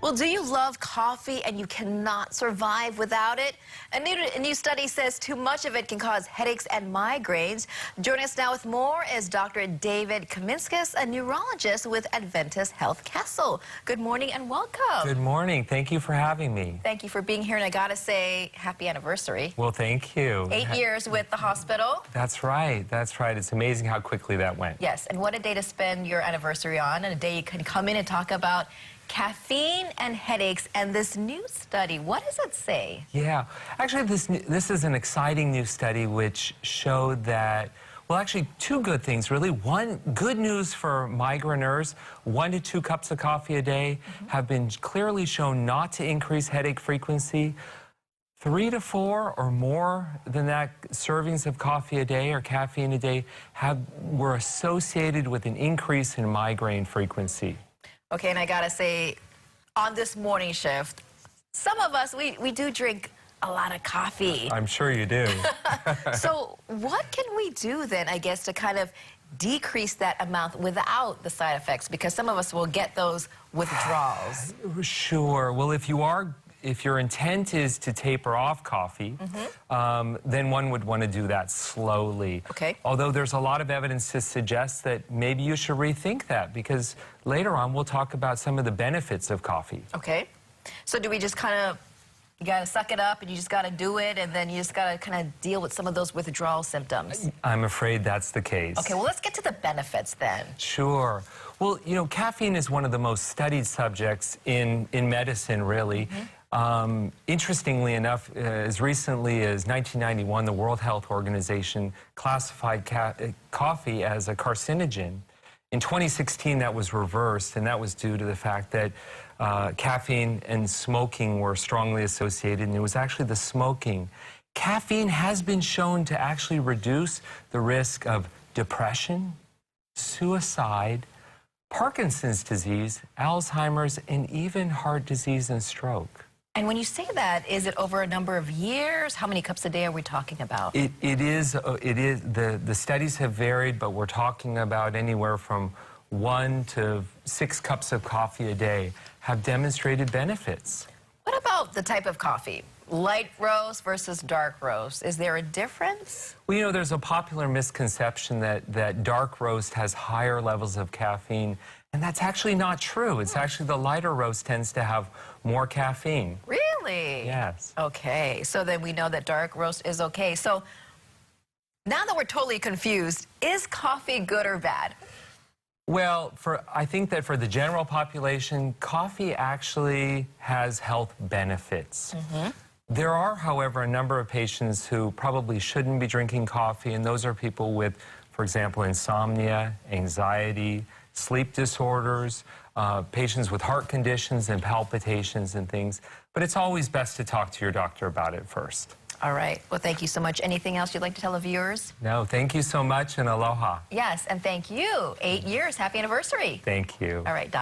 Well, do you love coffee and you cannot survive without it? A new study says too much of it can cause headaches and migraines. Joining us now with more is Dr. David Kaminskis, a neurologist with Adventist Health Castle. Good morning and welcome. Good morning. Thank you for having me. Thank you for being here, and I gotta say, happy anniversary. Well, thank you. 8 years with the hospital. That's right. That's right. It's amazing how quickly that went. Yes, and what a day to spend your anniversary on, and a day you can come in and talk about caffeine and headaches and this new study. What does it say? Yeah. Actually, this is an exciting new study which showed that, well, actually, two good things, really. One, good news for migraineurs. 1 to 2 cups of coffee a day have been clearly shown not to increase headache frequency. 3 to 4 or more than that servings of coffee a day or caffeine a day were associated with an increase in migraine frequency. Okay, and I gotta say, on this morning shift, some of us, we do drink a lot of coffee. I'm sure you do. So what can we do then, I guess, to kind of decrease that amount without the side effects? Because some of us will get those withdrawals. Sure. Well, if your intent is to taper off coffee, then one would want to do that slowly. Okay. Although there's a lot of evidence to suggest that maybe you should rethink that, because later on we'll talk about some of the benefits of coffee. Okay. So do we just kind of, you got to suck it up and you just got to do it, and then you just got to kind of deal with some of those withdrawal symptoms? I'm afraid that's the case. Okay, well, let's get to the benefits then. Sure. Well, you know, caffeine is one of the most studied subjects in medicine, really. Interestingly enough, as recently as 1991, the World Health Organization classified coffee as a carcinogen. In 2016, that was reversed, and that was due to the fact that caffeine and smoking were strongly associated, and it was actually the smoking. Caffeine has been shown to actually reduce the risk of depression, suicide, Parkinson's disease, Alzheimer's, and even heart disease and stroke. And when you say that, is it over a number of years? How many cups a day are we talking about? It is, the studies have varied, but we're talking about anywhere from 1 to 6 cups of coffee a day have demonstrated benefits. What about the type of coffee? Light roast versus dark roast. Is there a difference? Well, you know, there's a popular misconception that dark roast has higher levels of caffeine, and that's actually not true. It's actually the lighter roast tends to have more caffeine. Really? Yes. Okay, so then we know that dark roast is okay. So now that we're totally confused, is coffee good or bad? Well, I think that for the general population, coffee actually has health benefits. There are, however, a number of patients who probably shouldn't be drinking coffee, and those are people with, for example, insomnia, anxiety, sleep disorders, patients with heart conditions and palpitations and things. But it's always best to talk to your doctor about it first. All right. Well, thank you so much. Anything else you'd like to tell the viewers? No, thank you so much, and aloha. Yes, and thank you. 8 years. Happy anniversary. Thank you. All right, Doc.